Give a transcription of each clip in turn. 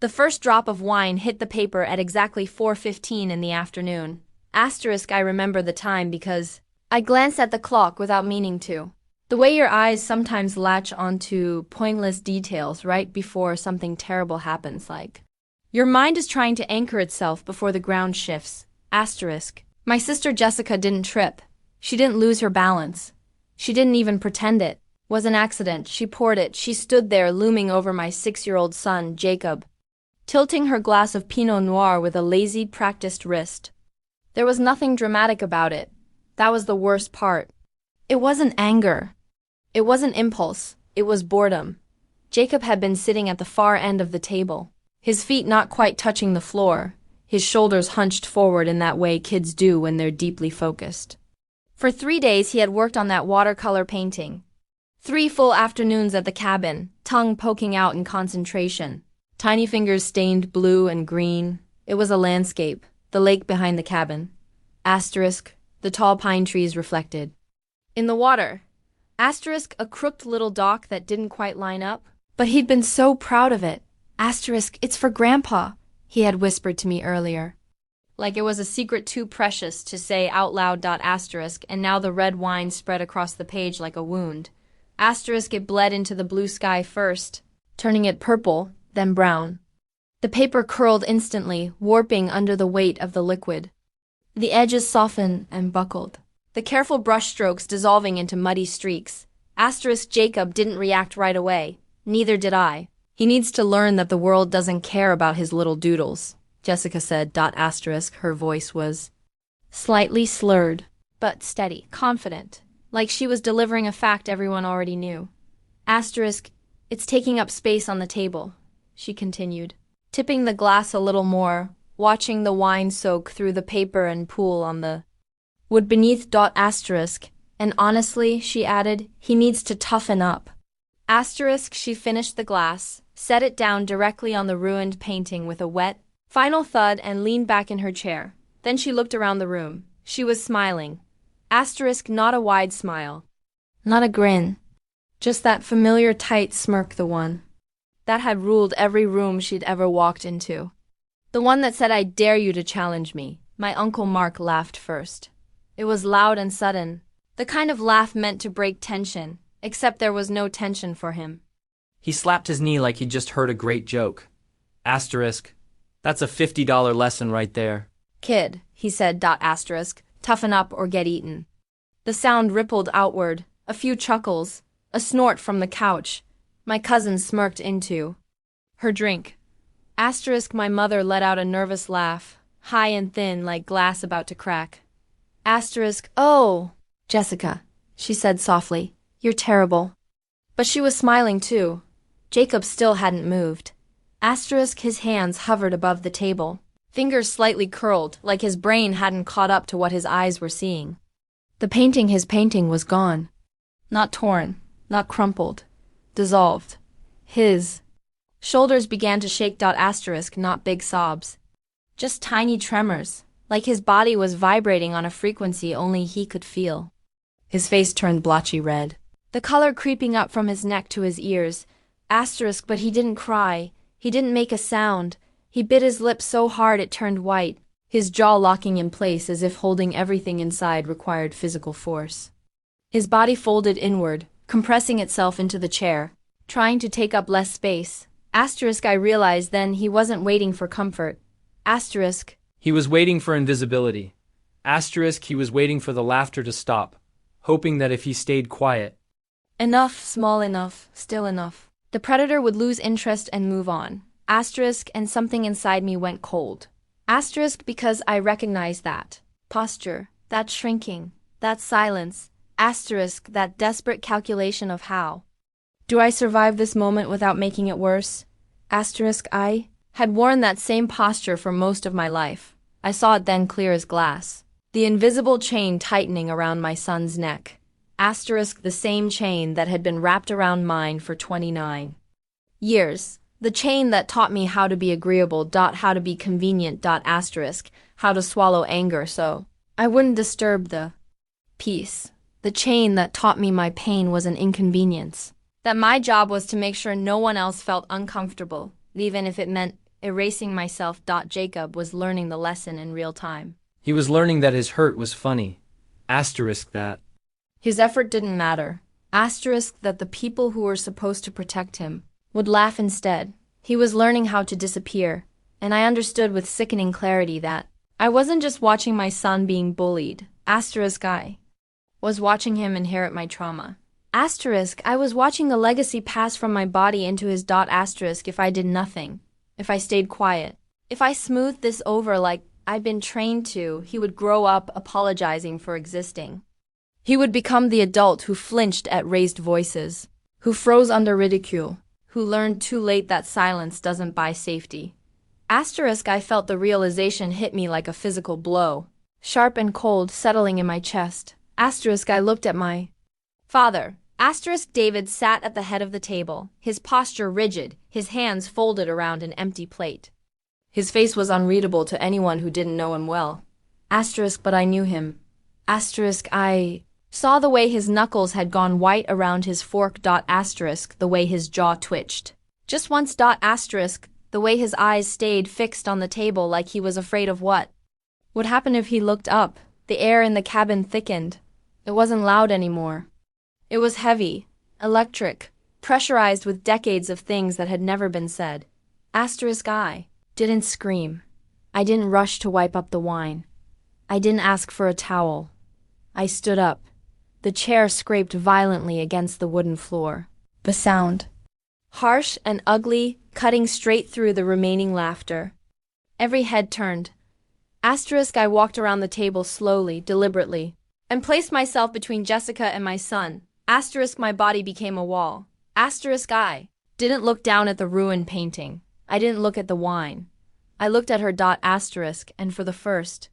The first drop of wine hit the paper at exactly 4:15 in the afternoon. Asterisk, I remember the time because I glanced at the clock without meaning to. The way your eyes sometimes latch onto pointless details right before something terrible happens, like your mind is trying to anchor itself before the ground shifts. Asterisk. My sister Jessica didn't trip. She didn't lose her balance. She didn't even pretend it was an accident. She poured it. She stood there looming over my 6-year-old son, Jacob, tilting her glass of Pinot Noir with a lazy, practiced wrist. There was nothing dramatic about it. That was the worst part. It wasn't anger. It wasn't impulse. It was boredom. Jacob had been sitting at the far end of the table, his feet not quite touching the floor, his shoulders hunched forward in that way kids do when they're deeply focused. For 3 days he had worked on that watercolor painting. 3 full afternoons at the cabin, tongue poking out in concentration, tiny fingers stained blue and green. It was a landscape, the lake behind the cabin. Asterisk, the tall pine trees reflected. In the water. Asterisk, a crooked little dock that didn't quite line up. But he'd been so proud of it. Asterisk, it's for Grandpa, he had whispered to me earlier. Like it was a secret too precious to say out loud. Asterisk, and now the red wine spread across the page like a wound. Asterisk, it bled into the blue sky first, turning it purple, then brown. The paper curled instantly, warping under the weight of the liquid. The edges softened and buckled, the careful brushstrokes dissolving into muddy streaks. Asterisk, Jacob didn't react right away. Neither did I. He needs to learn that the world doesn't care about his little doodles, Jessica said. Asterisk, her voice was slightly slurred, but steady, confident, like she was delivering a fact everyone already knew. Asterisk, it's taking up space on the table, she continued, tipping the glass a little more, watching the wine soak through the paper and pool on the wood beneath. Asterisk, and honestly, she added, he needs to toughen up. Asterisk, she finished the glass, set it down directly on the ruined painting with a wet, final thud and leaned back in her chair. Then she looked around the room. She was smiling. Asterisk, not a wide smile. Not a grin. Just that familiar tight smirk, the one that had ruled every room she'd ever walked into. The one that said, I dare you to challenge me. My Uncle Mark laughed first. It was loud and sudden, the kind of laugh meant to break tension, except there was no tension for him. He slapped his knee like he'd just heard a great joke. Asterisk, that's a $50 lesson right there. Kid, he said. Asterisk, toughen up or get eaten. The sound rippled outward, a few chuckles, a snort from the couch. My cousin smirked into her drink. Asterisk, my mother let out a nervous laugh, high and thin like glass about to crack. Asterisk, oh, Jessica, she said softly, you're terrible. But she was smiling too. Jacob still hadn't moved. Asterisk, his hands hovered above the table, fingers slightly curled, like his brain hadn't caught up to what his eyes were seeing. His painting was gone. Not torn, not crumpled, dissolved. His shoulders began to shake. Asterisk, not big sobs. Just tiny tremors, like his body was vibrating on a frequency only he could feel. His face turned blotchy red, the color creeping up from his neck to his ears. Asterisk, but he didn't cry. He didn't make a sound. He bit his lip so hard it turned white, his jaw locking in place as if holding everything inside required physical force. His body folded inward, compressing itself into the chair, trying to take up less space. Asterisk, I realized then he wasn't waiting for comfort. Asterisk, he was waiting for invisibility. Asterisk, he was waiting for the laughter to stop, hoping that if he stayed quiet, enough, small enough, still enough, the predator would lose interest and move on. Asterisk, and something inside me went cold. Asterisk, because I recognized that posture, that shrinking, that silence. Asterisk, that desperate calculation of how do I survive this moment without making it worse? Asterisk, I had worn that same posture for most of my life. I saw it then clear as glass. The invisible chain tightening around my son's neck. Asterisk, the same chain that had been wrapped around mine for 29 years. The chain that taught me how to be agreeable. How to be convenient. Asterisk, how to swallow anger so I wouldn't disturb the peace. The chain that taught me my pain was an inconvenience. That my job was to make sure no one else felt uncomfortable, even if it meant erasing myself. Jacob was learning the lesson in real time. He was learning that his hurt was funny. Asterisk that. His effort didn't matter. Asterisk that the people who were supposed to protect him would laugh instead. He was learning how to disappear, and I understood with sickening clarity that I wasn't just watching my son being bullied. Asterisk I was watching him inherit my trauma. Asterisk I was watching the legacy pass from my body into his. Asterisk if I did nothing, if I stayed quiet, if I smoothed this over like I'd been trained to, he would grow up apologizing for existing. He would become the adult who flinched at raised voices, who froze under ridicule, who learned too late that silence doesn't buy safety. Asterisk I felt the realization hit me like a physical blow, sharp and cold, settling in my chest. Asterisk I looked at my father. Asterisk David sat at the head of the table, his posture rigid, his hands folded around an empty plate. His face was unreadable to anyone who didn't know him well. Asterisk but I knew him. Asterisk I saw the way his knuckles had gone white around his fork. Asterisk the way his jaw twitched. Just once. Asterisk the way his eyes stayed fixed on the table like he was afraid of what would happen if he looked up. The air in the cabin thickened. It wasn't loud anymore. It was heavy, electric, pressurized with decades of things that had never been said. Asterisk I didn't scream. I didn't rush to wipe up the wine. I didn't ask for a towel. I stood up. The chair scraped violently against the wooden floor. The sound, harsh and ugly, cutting straight through the remaining laughter. Every head turned. Asterisk I walked around the table slowly, deliberately, and placed myself between Jessica and my son. Asterisk my body became a wall. Asterisk I didn't look down at the ruined painting. I didn't look at the wine. I looked at her. Asterisk, and for the first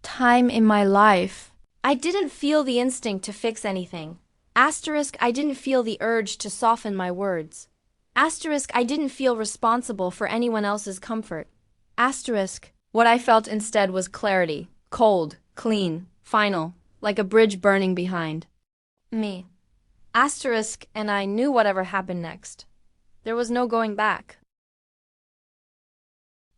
time in my life, I didn't feel the instinct to fix anything. Asterisk I didn't feel the urge to soften my words. Asterisk I didn't feel responsible for anyone else's comfort. Asterisk what I felt instead was clarity, cold, clean, final, like a bridge burning behind me. Asterisk and I knew whatever happened next. There was no going back.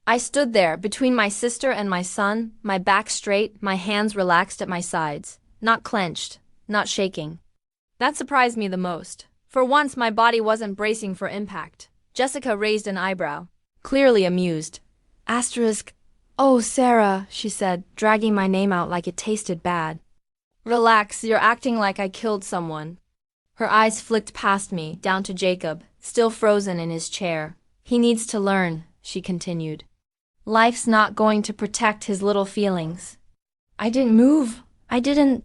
I stood there between my sister and my son, my back straight, my hands relaxed at my sides, not clenched, not shaking. That surprised me the most. For once my body wasn't bracing for impact. Jessica raised an eyebrow, clearly amused. Asterisk, oh Sarah, she said, dragging my name out like it tasted bad. Relax, you're acting like I killed someone. Her eyes flicked past me, down to Jacob, still frozen in his chair. He needs to learn, she continued. Life's not going to protect his little feelings. I didn't move. I didn't.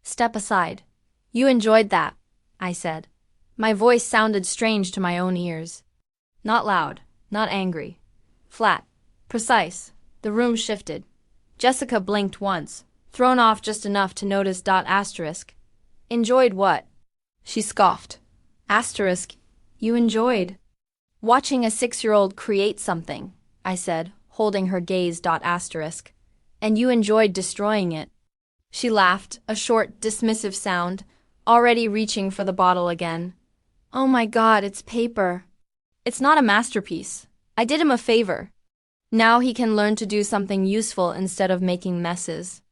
Step aside. You enjoyed that, I said. My voice sounded strange to my own ears. Not loud, not angry. Flat, precise. The room shifted. Jessica blinked once, thrown off just enough to notice. Asterisk. Enjoyed what? She scoffed. Asterisk. You enjoyed watching a 6-year-old create something, I said, holding her gaze. Asterisk. And you enjoyed destroying it. She laughed, a short, dismissive sound, already reaching for the bottle again. Oh my God, it's paper. It's not a masterpiece. I did him a favor. Now he can learn to do something useful instead of making messes.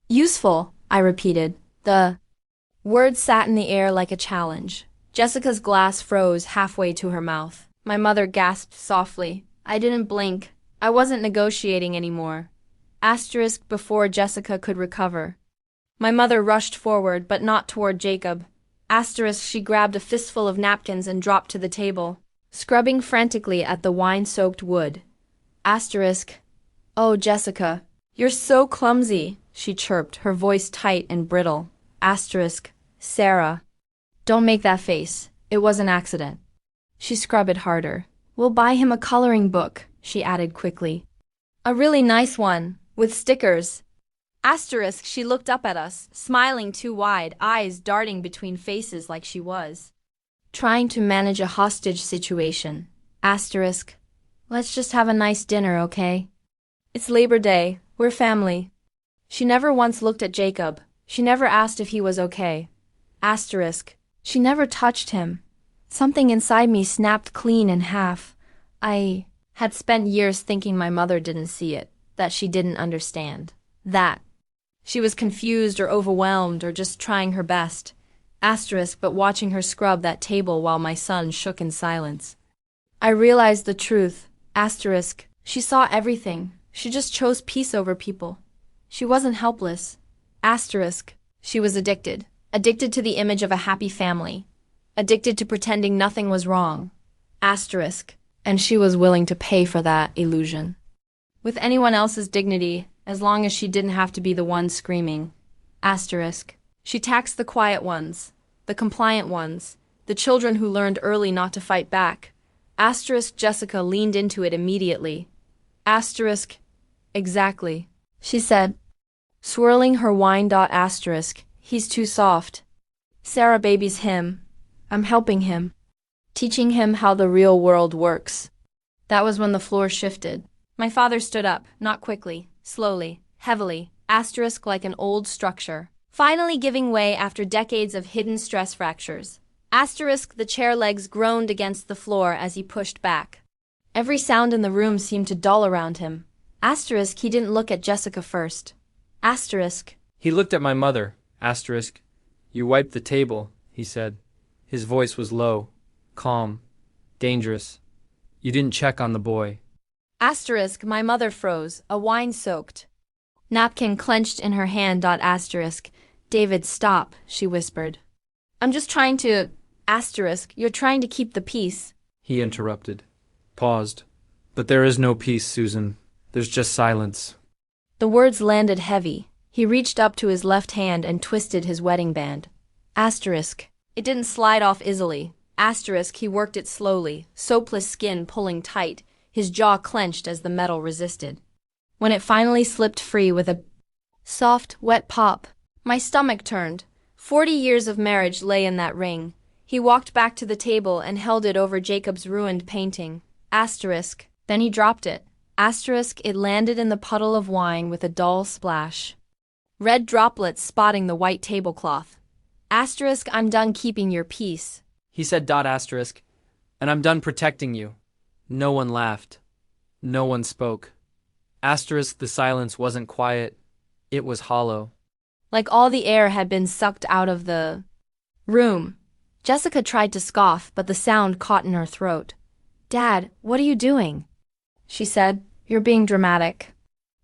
Useful, I repeated. The word sat in the air like a challenge. Jessica's glass froze halfway to her mouth. My mother gasped softly. I didn't blink. I wasn't negotiating anymore. Asterisk before Jessica could recover. My mother rushed forward, but not toward Jacob. Asterisk she grabbed a fistful of napkins and dropped to the table, scrubbing frantically at the wine-soaked wood. Asterisk. Oh, Jessica, you're so clumsy, she chirped, her voice tight and brittle. Asterisk. Sarah. Don't make that face. It was an accident. She scrubbed it harder. We'll buy him a coloring book, she added quickly. A really nice one, with stickers. Asterisk she looked up at us, smiling too wide, eyes darting between faces like she was trying to manage a hostage situation. Asterisk. Let's just have a nice dinner, okay? It's Labor Day. We're family. She never once looked at Jacob. She never asked if he was okay. Asterisk. She never touched him. Something inside me snapped clean in half. I Had spent years thinking my mother didn't see it, that she didn't understand. That she was confused or overwhelmed or just trying her best. But watching her scrub that table while my son shook in silence. I realized the truth. She saw everything. She just chose peace over people. She wasn't helpless. She was addicted. Addicted to the image of a happy family. Addicted to pretending nothing was wrong. And she was willing to pay for that illusion. With anyone else's dignity, as long as she didn't have to be the one screaming. She taxed the quiet ones, the compliant ones, the children who learned early not to fight back. Jessica leaned into it immediately. Exactly, she said, swirling her wine. He's too soft. Sarah babies him. I'm helping him. Teaching him how the real world works. That was when the floor shifted. My father stood up, not quickly, slowly, heavily, like an old structure, finally giving way after decades of hidden stress fractures. The chair legs groaned against the floor as he pushed back. Every sound in the room seemed to dull around him. He didn't look at Jessica first. He looked at my mother. You wiped the table, he said. His voice was low, calm, dangerous. You didn't check on the boy. My mother froze, a wine-soaked napkin clenched in her hand. David, stop, she whispered. I'm just trying to... You're trying to keep the peace. He interrupted, paused. But there is no peace, Susan. There's just silence. The words landed heavy. He reached up to his left hand and twisted his wedding band. It didn't slide off easily. He worked it slowly, soapless skin pulling tight, his jaw clenched as the metal resisted. When it finally slipped free with a soft, wet pop, my stomach turned. 40 years of marriage lay in that ring. He walked back to the table and held it over Jacob's ruined painting. Then he dropped it. It landed in the puddle of wine with a dull splash. Red droplets spotting the white tablecloth. I'm done keeping your peace. He said ... and I'm done protecting you. No one laughed. No one spoke. The silence wasn't quiet. It was hollow. Like all the air had been sucked out of the room. Jessica tried to scoff, but the sound caught in her throat. Dad, what are you doing? She said, you're being dramatic.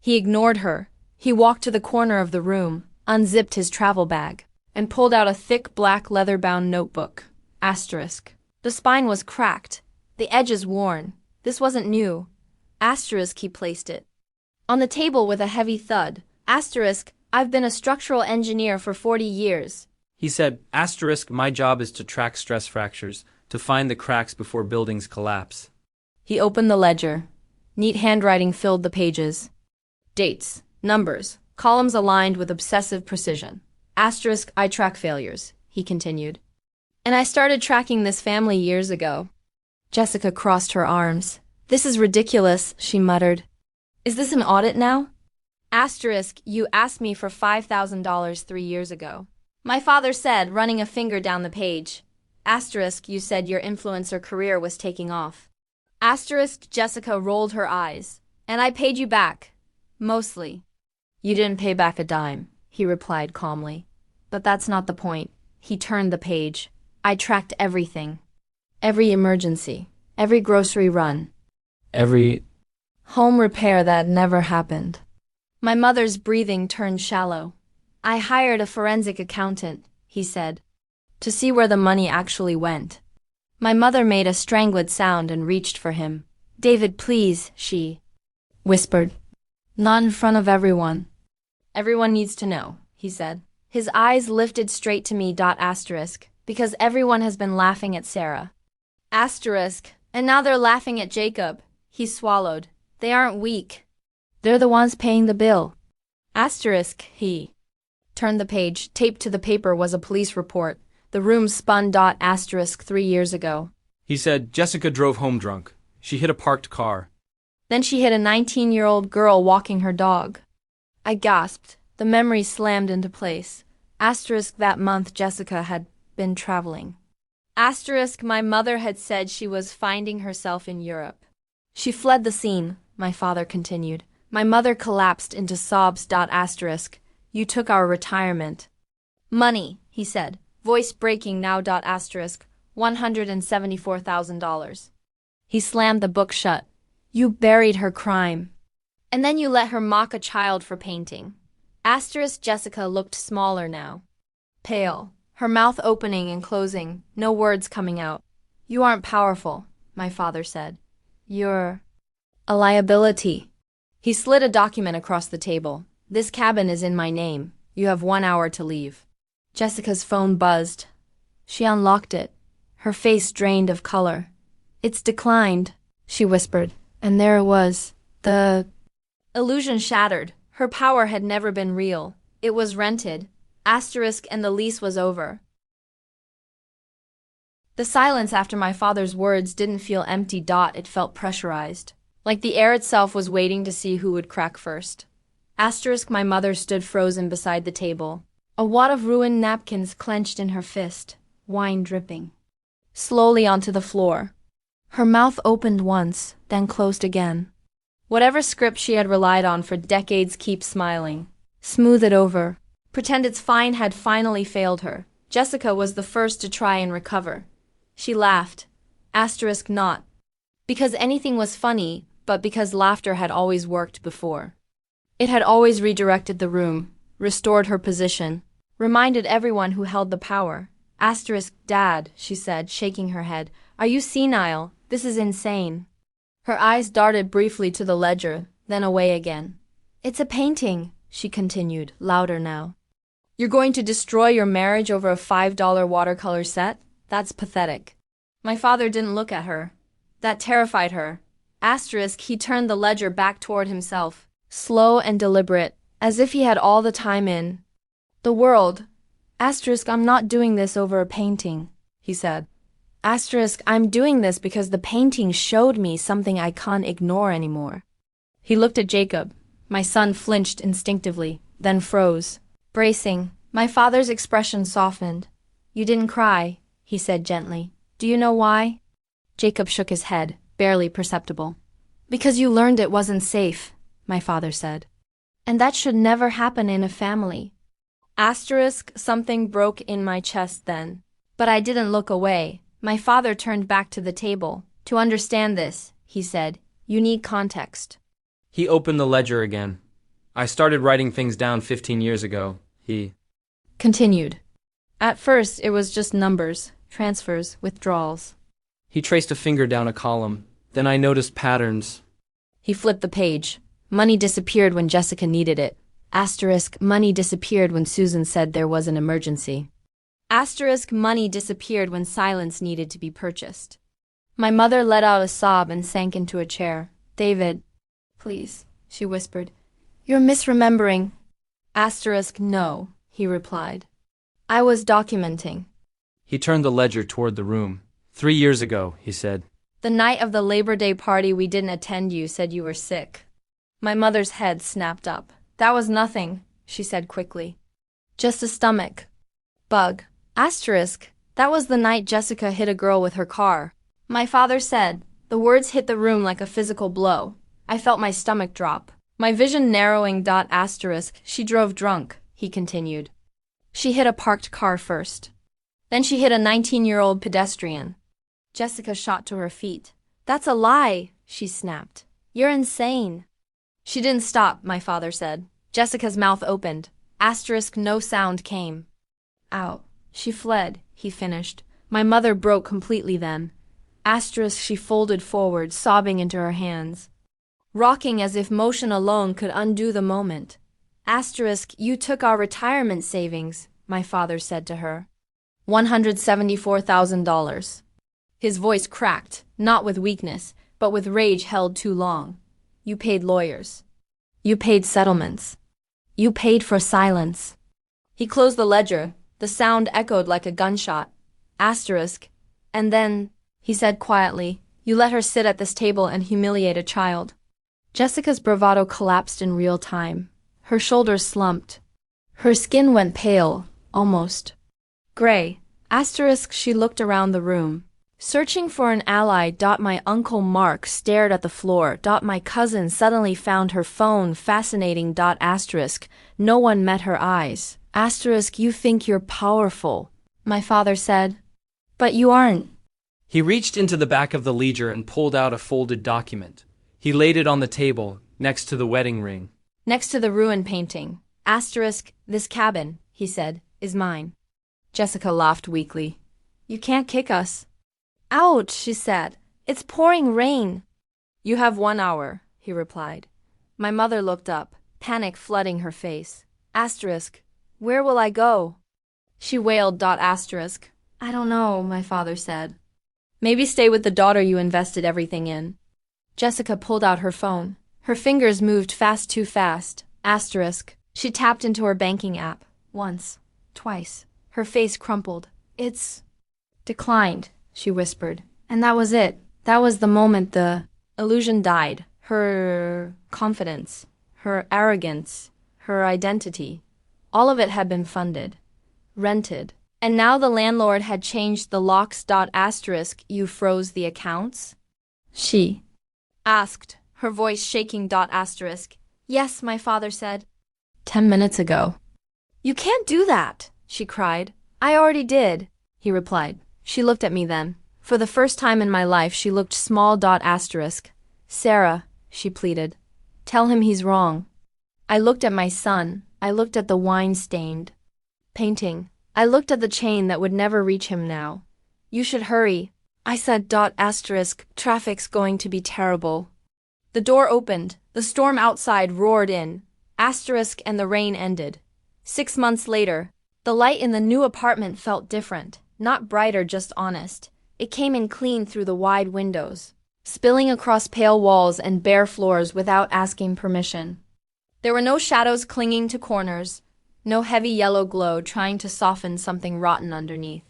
He ignored her. He walked to the corner of the room, unzipped his travel bag, and pulled out a thick black leather-bound notebook. The spine was cracked, the edges worn. This wasn't new. He placed it on the table with a heavy thud. I've been a structural engineer for 40 years. He said, my job is to track stress fractures, to find the cracks before buildings collapse. He opened the ledger. Neat handwriting filled the pages. Dates, numbers, columns aligned with obsessive precision. I track failures, he continued. And I started tracking this family years ago. Jessica crossed her arms. This is ridiculous, she muttered. Is this an audit now? You asked me for $5,000 3 years ago. My father said, running a finger down the page. You said your influencer career was taking off. Jessica rolled her eyes. And I paid you back. Mostly. You didn't pay back a dime, he replied calmly. But that's not the point. He turned the page. I tracked everything. Every emergency. Every grocery run. Every home repair that never happened. My mother's breathing turned shallow. I hired a forensic accountant, he said, to see where the money actually went. My mother made a strangled sound and reached for him. David, please, she whispered. Not in front of everyone. Everyone needs to know, he said. His eyes lifted straight to me. Because everyone has been laughing at Sarah. And now they're laughing at Jacob. He swallowed. They aren't weak. They're the ones paying the bill. He turned the page. Taped to the paper was a police report. The room spun. 3 years ago. He said, Jessica drove home drunk. She hit a parked car. Then she hit a 19-year-old girl walking her dog. I gasped. The memory slammed into place. That month Jessica had been traveling. My mother had said she was finding herself in Europe. She fled the scene, my father continued. My mother collapsed into sobs. Asterisk. You took our retirement money, he said, voice breaking now. Asterisk. $174,000. He slammed the book shut. You buried her crime. And then you let her mock a child for painting. Asterisk. Jessica looked smaller now. Pale, her mouth opening and closing, no words coming out. You aren't powerful, my father said. You're a liability. He slid a document across the table. This cabin is in my name. You have 1 hour to leave. Jessica's phone buzzed. She unlocked it, her face drained of color. It's declined, she whispered, and there it was. The illusion shattered. Her power had never been real. It was rented. Asterisk, and the lease was over. The silence after my father's words didn't feel empty. It felt pressurized, like the air itself was waiting to see who would crack first. Asterisk. My mother stood frozen beside the table, a wad of ruined napkins clenched in her fist, wine dripping slowly onto the floor. Her mouth opened once, then closed again. Whatever script she had relied on for decades keep smiling. Smooth it over. Pretend it's fine had finally failed her. Jessica was the first to try and recover. She laughed. Asterisk. Not because anything was funny, but because laughter had always worked before. It had always redirected the room, restored her position, reminded everyone who held the power. Asterisk. Dad, she said, shaking her head. Are you senile? This is insane. Her eyes darted briefly to the ledger, then away again. It's a painting, she continued, louder now. You're going to destroy your marriage over a $5 watercolor set? That's pathetic. My father didn't look at her. That terrified her. Asterisk. He turned the ledger back toward himself, slow and deliberate, as if he had all the time in the world. Asterisk. I'm not doing this over a painting, he said. Asterisk. I'm doing this because the painting showed me something I can't ignore anymore. He looked at Jacob. My son flinched instinctively, then froze, bracing. My father's expression softened. You didn't cry, he said gently. Do you know why? Jacob shook his head, barely perceptible. Because you learned it wasn't safe, my father said. And that should never happen in a family. Asterisk. Something broke in my chest then. But I didn't look away. My father turned back to the table. To understand this, he said, you need context. He opened the ledger again. I started writing things down 15 years ago, he continued. At first, it was just numbers, transfers, withdrawals. He traced a finger down a column. Then I noticed patterns. He flipped the page. Money disappeared when Jessica needed it. Asterisk. Money disappeared when Susan said there was an emergency. Asterisk. Money disappeared when silence needed to be purchased. My mother let out a sob and sank into a chair. David, please, she whispered. You're misremembering. Asterisk. No, he replied. I was documenting. He turned the ledger toward the room. 3 years ago, he said. The night of the Labor Day party we didn't attend, you said you were sick. My mother's head snapped up. That was nothing, she said quickly. Just a stomach bug. Asterisk. That was the night Jessica hit a girl with her car. My father said. The words hit the room like a physical blow. I felt my stomach drop. My vision narrowing. Asterisk. She drove drunk, he continued. She hit a parked car first. Then she hit a 19-year-old pedestrian. Jessica shot to her feet. That's a lie, she snapped. You're insane. She didn't stop, my father said. Jessica's mouth opened. Asterisk. No sound came. Out. She fled, he finished. My mother broke completely then. Asterisk. She folded forward, sobbing into her hands, rocking as if motion alone could undo the moment. Asterisk. You took our retirement savings, my father said to her. $174,000. His voice cracked, not with weakness, but with rage held too long. You paid lawyers. You paid settlements. You paid for silence. He closed the ledger. The sound echoed like a gunshot. Asterisk. And then, he said quietly, you let her sit at this table and humiliate a child. Jessica's bravado collapsed in real time. Her shoulders slumped. Her skin went pale, almost gray. Asterisk. She looked around the room. Searching for an ally. My uncle Mark stared at the floor. My cousin suddenly found her phone fascinating. Asterisk. No one met her eyes. Asterisk. You think you're powerful, my father said. But you aren't. He reached into the back of the ledger and pulled out a folded document. He laid it on the table, next to the wedding ring. Next to the ruin painting. Asterisk. This cabin, he said, is mine. Jessica laughed weakly. You can't kick us. Ouch, she said. It's pouring rain. You have 1 hour, he replied. My mother looked up, panic flooding her face. Asterisk. Where will I go? She wailed. Asterisk. I don't know, my father said. Maybe stay with the daughter you invested everything in. Jessica pulled out her phone. Her fingers moved fast, too fast. Asterisk. She tapped into her banking app. Once. Twice. Her face crumpled. It's declined, she whispered. And that was it. That was the moment the illusion died. Her confidence, her arrogance, her identity. All of it had been funded, rented. And now the landlord had changed the locks. Asterisk. You froze the accounts? She asked, her voice shaking. Asterisk. Yes, my father said. 10 minutes ago. You can't do that, she cried. I already did, he replied. She looked at me then. For the first time in my life, she looked small. Asterisk. Sarah, she pleaded. Tell him he's wrong. I looked at my son. I looked at the wine-stained painting. I looked at the chain that would never reach him now. You should hurry, I said. Asterisk. Traffic's going to be terrible. The door opened. The storm outside roared in. Asterisk. And the rain ended. 6 months later, the light in the new apartment felt different. Not brighter, just honest. It came in clean through the wide windows, spilling across pale walls and bare floors without asking permission. There were no shadows clinging to corners, no heavy yellow glow trying to soften something rotten underneath.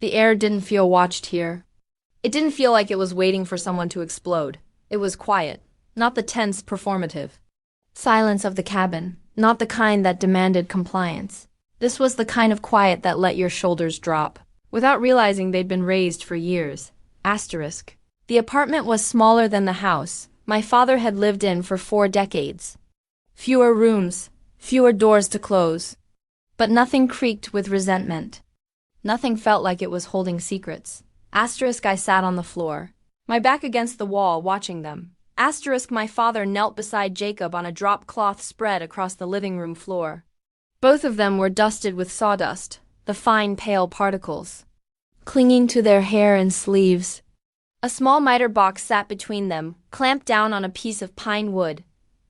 The air didn't feel watched here. It didn't feel like it was waiting for someone to explode. It was quiet, not the tense, performative silence of the cabin, not the kind that demanded compliance. This was the kind of quiet that let your shoulders drop, without realizing they'd been raised for years. Asterisk. The apartment was smaller than the house my father had lived in for 4 decades. Fewer rooms, fewer doors to close. But nothing creaked with resentment. Nothing felt like it was holding secrets. Asterisk. I sat on the floor, my back against the wall, watching them. Asterisk. My father knelt beside Jacob on a drop cloth spread across the living room floor. Both of them were dusted with sawdust, the fine pale particles clinging to their hair and sleeves. A small miter box sat between them, clamped down on a piece of pine wood.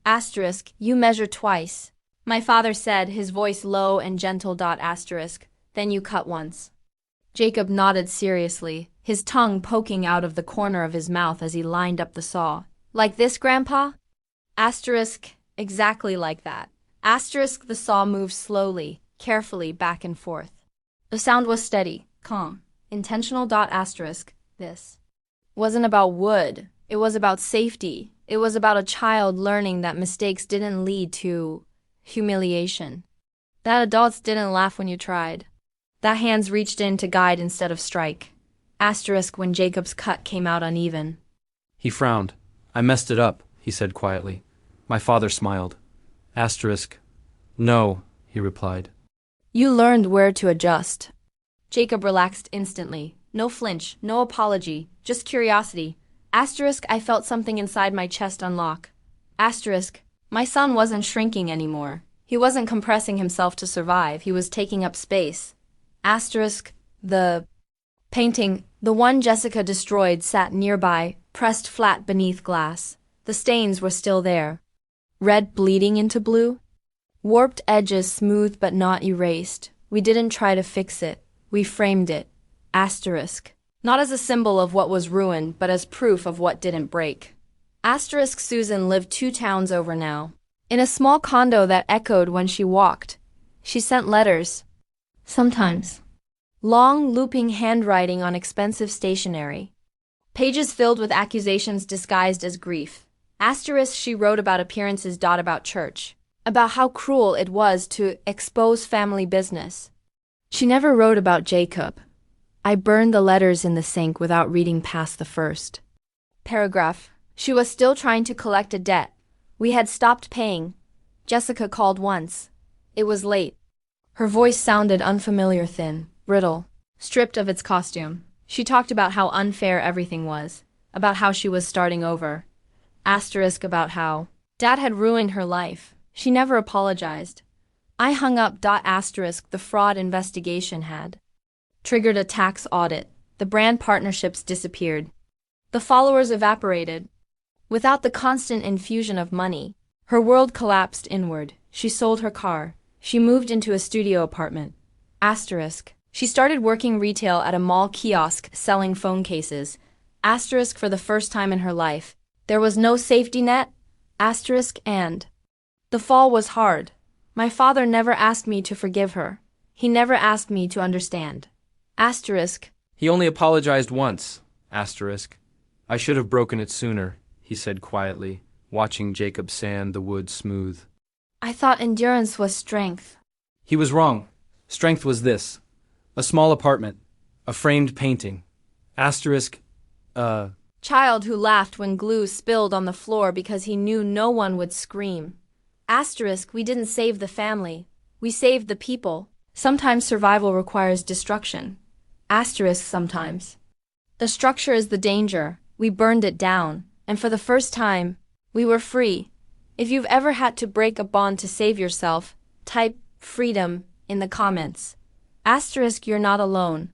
Asterisk. You measure twice, my father said, his voice low and gentle. Asterisk. Then you cut once. Jacob nodded seriously, his tongue poking out of the corner of his mouth as he lined up the saw. Like this, Grandpa? Asterisk. Exactly like that. Asterisk. The saw moved slowly, carefully back and forth. The sound was steady, calm, intentional. Asterisk. This wasn't about wood. It was about safety. It was about a child learning that mistakes didn't lead to humiliation. That adults didn't laugh when you tried. That hands reached in to guide instead of strike. Asterisk. When Jacob's cut came out uneven. He frowned. I messed it up, he said quietly. My father smiled. Asterisk. No, he replied. You learned where to adjust. Jacob relaxed instantly. No flinch, no apology, just curiosity. Asterisk. I felt something inside my chest unlock. Asterisk. My son wasn't shrinking anymore. He wasn't compressing himself to survive. He was taking up space. Asterisk. The painting, the one Jessica destroyed, sat nearby, pressed flat beneath glass. The stains were still there. Red bleeding into blue. Warped edges smooth but not erased. We didn't try to fix it. We framed it. Asterisk. Not as a symbol of what was ruined, but as proof of what didn't break. Asterisk. Susan lived 2 towns over now, in a small condo that echoed when she walked. She sent letters. Sometimes. Long, looping handwriting on expensive stationery. Pages filled with accusations disguised as grief. Asterisk. She wrote about appearances. About church. About how cruel it was to expose family business. She never wrote about Jacob. I burned the letters in the sink without reading past the first paragraph. She was still trying to collect a debt. We had stopped paying. Jessica called once. It was late. Her voice sounded unfamiliar, thin, brittle, stripped of its costume. She talked about how unfair everything was, about how she was starting over. About how Dad had ruined her life. She never apologized. I hung up. The fraud investigation had triggered a tax audit. The brand partnerships disappeared. The followers evaporated. Without the constant infusion of money, her world collapsed inward. She sold her car. She moved into a studio apartment. She started working retail at a mall kiosk selling phone cases. For the first time in her life, there was no safety net. And the fall was hard. My father never asked me to forgive her. He never asked me to understand. He only apologized once. I should have broken it sooner, he said quietly, watching Jacob sand the wood smooth. I thought endurance was strength. He was wrong. Strength was this. A small apartment. A framed painting. Child who laughed when glue spilled on the floor because he knew no one would scream. We didn't save the family. We saved the people. Sometimes survival requires destruction. Sometimes. The structure is the danger. We burned it down. And for the first time, we were free. If you've ever had to break a bond to save yourself, type freedom in the comments. You're not alone.